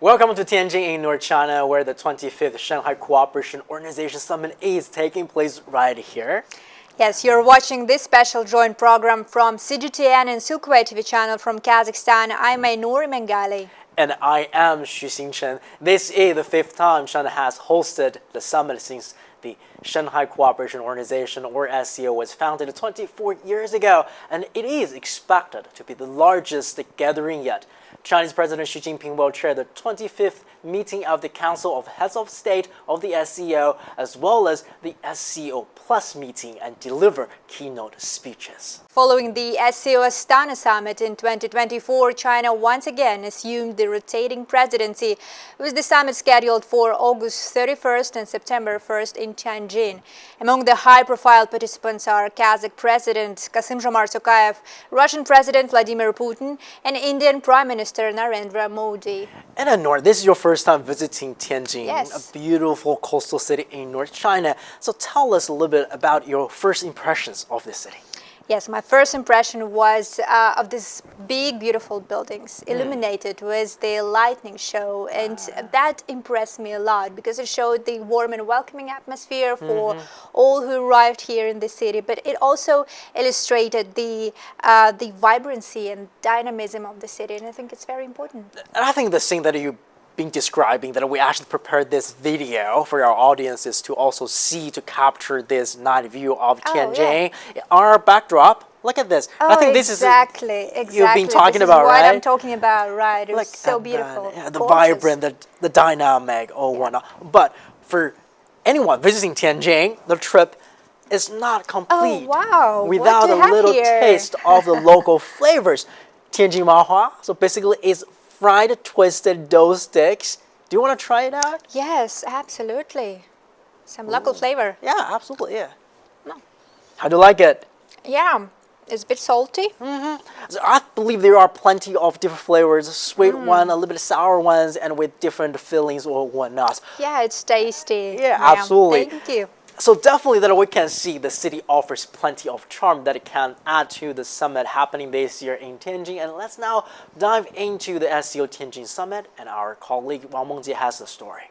Welcome to Tianjin in North China, where the 25th Shanghai Cooperation Organization Summit is taking place right here. Yes, you're watching this special joint program from CGTN and SCO TV channel from Kazakhstan. I'm Ainur Imangali. And I am Xinchen. This is the fifth time China has hosted the summit since the Shanghai Cooperation Organization, or SCO, was founded 24 years ago, and it is expected to be the largest gathering yet. Chinese President Xi Jinping will chair the 25th meeting of the Council of Heads of State of the SCO, as well as the SCO Plus meeting, and deliver keynote speeches. Following the SCO Astana Summit in 2024, China once again assumed the rotating presidency, with the summit scheduled for August 31st and September 1st in Tianjin. Among the high-profile participants are Kazakh President Kassym-Jomart Tokayev, Russian President Vladimir Putin, and Indian Prime Minister Narendra Modi. And Ainur, this is your first time visiting Tianjin, Yes. a beautiful coastal city in North China. So tell us a little bit about your first impressions of this city. Yes, my first impression was of these big, beautiful buildings illuminated with the lightning show, and that impressed me a lot because it showed the warm and welcoming atmosphere for all who arrived here in the city. But it also illustrated the vibrancy and dynamism of the city, and I think it's very important. And I think the thing that you've been describing, that we actually prepared this video for our audiences to also see, to capture this night view of Tianjin. Our backdrop, look at this. I think this exactly. is you've been talking this is about, what right? I'm talking about, right? It was so Look at beautiful. that. Yeah, the gorgeous. vibrant, the dynamic, whatnot. But for anyone visiting Tianjin, the trip is not complete wow. without What do a you have little here? taste of the local flavors. Tianjin Mahua, so basically it's fried twisted dough sticks. Do you want to try it out? Yes, absolutely. Some local flavor. Yeah, absolutely, yeah. No. How do you like it? Yeah, it's a bit salty. So I believe there are plenty of different flavors, sweet one, a little bit sour ones, and with different fillings or whatnot. Yeah, it's tasty. Yeah, absolutely. Thank you. So definitely that we can see the city offers plenty of charm that it can add to the summit happening this year in Tianjin. And let's now dive into the SCO Tianjin Summit, and our colleague Wang Mengjie has the story.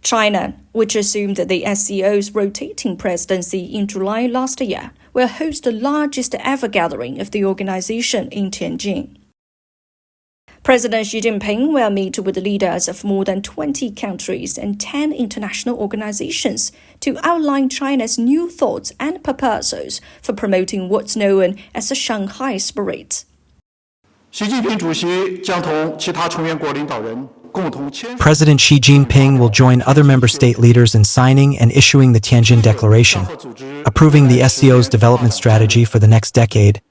China, which assumed the SCO's rotating presidency in July last year, will host the largest ever gathering of the organization in Tianjin. President Xi Jinping will meet with the leaders of more than 20 countries and 10 international organizations to outline China's new thoughts and proposals for promoting what's known as the Shanghai spirit. President Xi Jinping will join other member state leaders in signing and issuing the Tianjin Declaration, approving the SCO's development strategy for the next decade,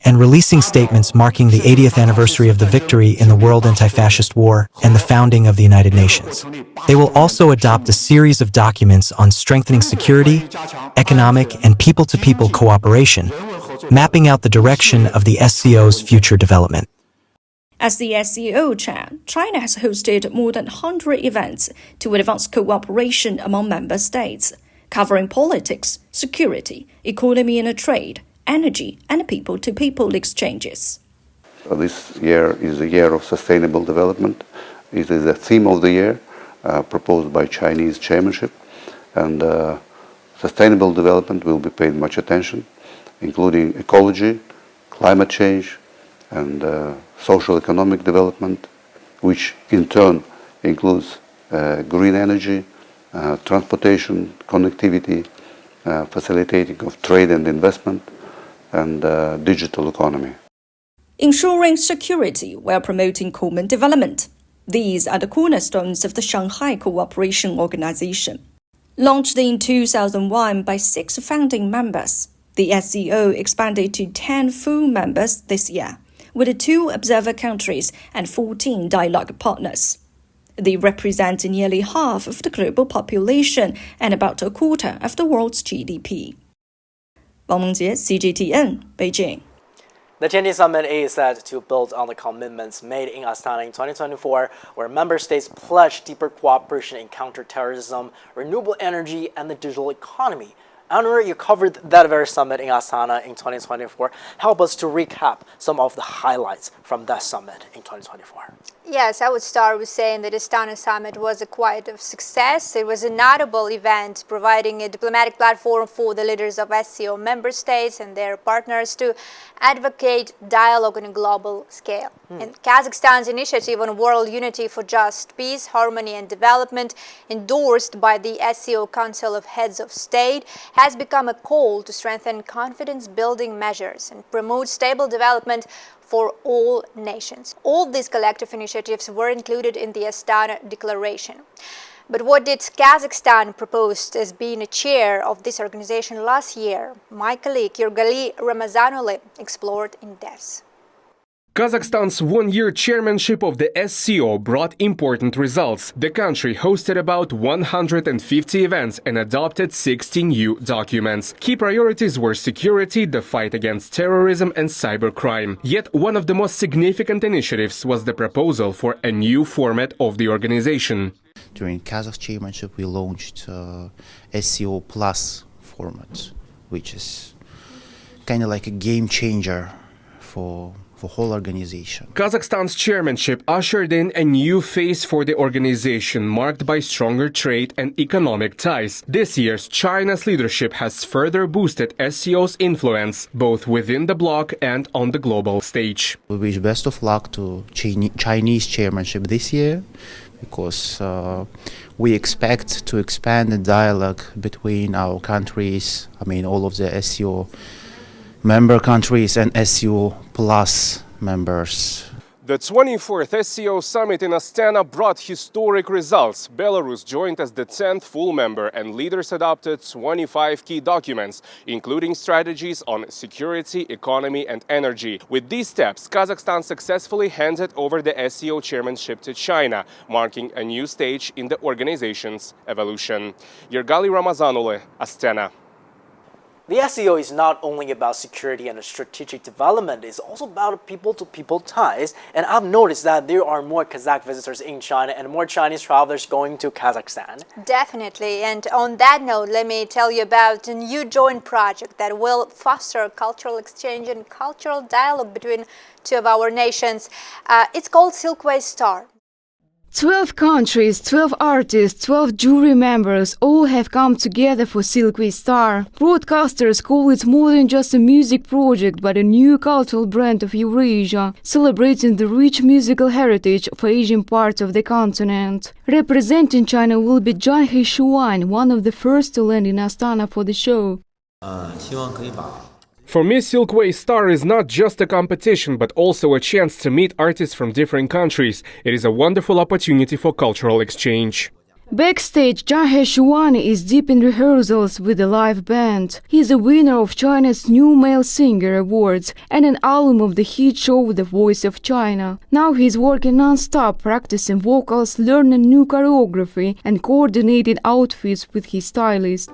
and releasing statements marking the 80th anniversary of the victory in the World Anti-Fascist War and the founding of the United Nations. They will also adopt a series of documents on strengthening security, economic, and people-to-people cooperation, mapping out the direction of the SCO's future development. As the SCO chair, China has hosted more than 100 events to advance cooperation among member states, covering politics, security, economy and trade, energy, and people-to-people exchanges. This year is a year of sustainable development. It is the theme of the year proposed by Chinese chairmanship, and sustainable development will be paid much attention, including ecology, climate change, and social economic development, which in turn includes green energy, transportation, connectivity, facilitating of trade and investment, and digital economy. Ensuring security while promoting common development. These are the cornerstones of the Shanghai Cooperation Organization. Launched in 2001 by 6 founding members, the SCO expanded to 10 full members this year, with 2 observer countries and 14 dialogue partners. They represent nearly half of the global population and about a quarter of the world's GDP. Wang Mengjie, CGTN, Beijing. The Tianjin Summit is set to build on the commitments made in Astana in 2024, where member states pledged deeper cooperation in counterterrorism, renewable energy, and the digital economy. Ainur, you covered that very summit in Astana in 2024. Help us to recap some of the highlights from that summit in 2024. Yes, I would start with saying that Astana Summit was quite a success. It was a notable event providing a diplomatic platform for the leaders of SCO member states and their partners to advocate dialogue on a global scale. And Kazakhstan's initiative on world unity for just peace, harmony and development, endorsed by the SCO Council of Heads of State, has become a call to strengthen confidence-building measures and promote stable development for all nations. All these collective initiatives were included in the Astana Declaration. But what did Kazakhstan propose as being a chair of this organization last year? My colleague Ainur Imangali explored in depth. Kazakhstan's one-year chairmanship of the SCO brought important results. The country hosted about 150 events and adopted 60 new documents. Key priorities were security, the fight against terrorism and cybercrime. Yet one of the most significant initiatives was the proposal for a new format of the organization. During Kazakh chairmanship, we launched SCO Plus format, which is kind of like a game changer for whole organization. Kazakhstan's chairmanship ushered in a new phase for the organization, marked by stronger trade and economic ties. This year's China's leadership has further boosted SCO's influence, both within the bloc and on the global stage. We wish best of luck to Chinese chairmanship this year, because we expect to expand the dialogue between our countries, all of the SCO member countries and SCO Plus members. The 24th SCO Summit in Astana brought historic results. Belarus joined as the 10th full member and leaders adopted 25 key documents, including strategies on security, economy and energy. With these steps, Kazakhstan successfully handed over the SCO chairmanship to China, marking a new stage in the organization's evolution. Yergali Ramazanule, Astana. The SCO is not only about security and strategic development, it's also about people-to-people ties. And I've noticed that there are more Kazakh visitors in China and more Chinese travelers going to Kazakhstan. Definitely. And on that note, let me tell you about a new joint project that will foster cultural exchange and cultural dialogue between two of our nations. It's called Silkway Star. 12 countries, 12 artists, 12 jury members all have come together for Silkway Star. Broadcasters call it more than just a music project, but a new cultural brand of Eurasia, celebrating the rich musical heritage of Asian parts of the continent. Representing China will be Zhang Heishuan, one of the first to land in Astana for the show. For me, Silkway Star is not just a competition, but also a chance to meet artists from different countries. It is a wonderful opportunity for cultural exchange. Backstage, Zhang Heishuan is deep in rehearsals with a live band. He is a winner of China's New Male Singer Awards and an alum of the hit show The Voice of China. Now he is working non-stop, practicing vocals, learning new choreography and coordinating outfits with his stylist.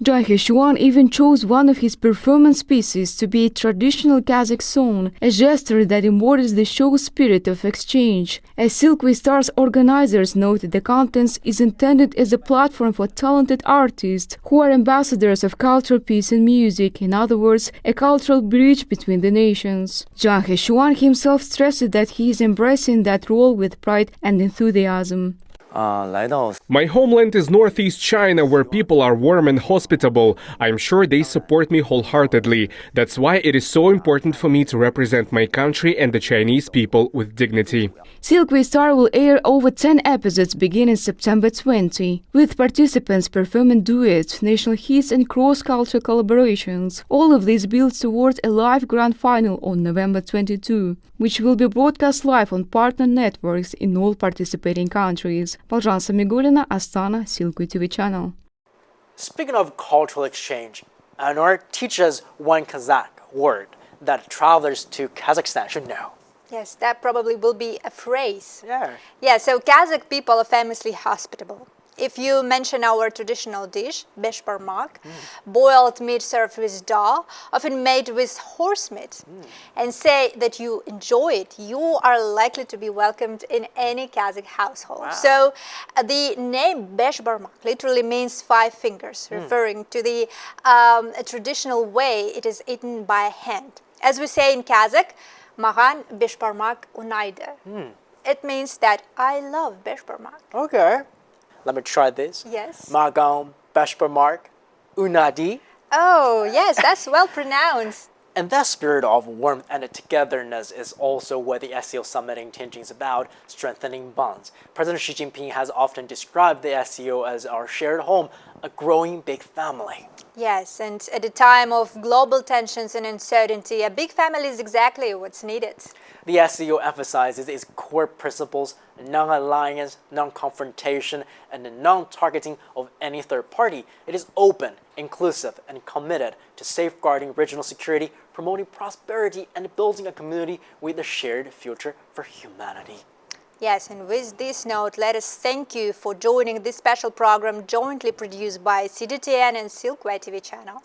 Zhang Heishuan even chose one of his performance pieces to be a traditional Kazakh song, a gesture that embodies the show's spirit of exchange. As Silkway Star's organizers noted, the contest is intended as a platform for talented artists who are ambassadors of culture, peace and music, in other words, a cultural bridge between the nations. Zhang Heishuan himself stressed that he is embracing that role with pride and enthusiasm. My homeland is northeast China, where people are warm and hospitable. I'm sure they support me wholeheartedly. That's why it is so important for me to represent my country and the Chinese people with dignity. Silkway Star will air over 10 episodes beginning September 20, with participants performing duets, national hits and cross-cultural collaborations. All of this builds towards a live grand final on November 22, which will be broadcast live on partner networks in all participating countries. Balzhan Samigulina, Astana, Silkway TV channel. Speaking of cultural exchange, Ainur, teach us one Kazakh word that travelers to Kazakhstan should know. Yes, that probably will be a phrase. Yeah. Yeah, so Kazakh people are famously hospitable. If you mention our traditional dish, besh barmak, boiled meat served with dal, often made with horse meat, and say that you enjoy it, you are likely to be welcomed in any Kazakh household. Wow. So the name besh barmak literally means 5 fingers, referring to the traditional way it is eaten by hand. As we say in Kazakh, "Mağan besh barmak unaydı." It means that I love besh barmak. Okay. Let me try this. Yes. Magam Beshbarmark Unadi. Oh, yes, that's well pronounced. And that spirit of warmth and togetherness is also what the SCO Summit in Tianjin is about, strengthening bonds. President Xi Jinping has often described the SCO as our shared home, a growing big family. Yes, and at a time of global tensions and uncertainty, a big family is exactly what's needed. The SCO emphasizes its core principles: non-alliance, non-confrontation, and the non-targeting of any third party. It is open, inclusive, and committed to safeguarding regional security, promoting prosperity, and building a community with a shared future for humanity. Yes, and with this note, let us thank you for joining this special program jointly produced by CGTN and Silkway TV channel.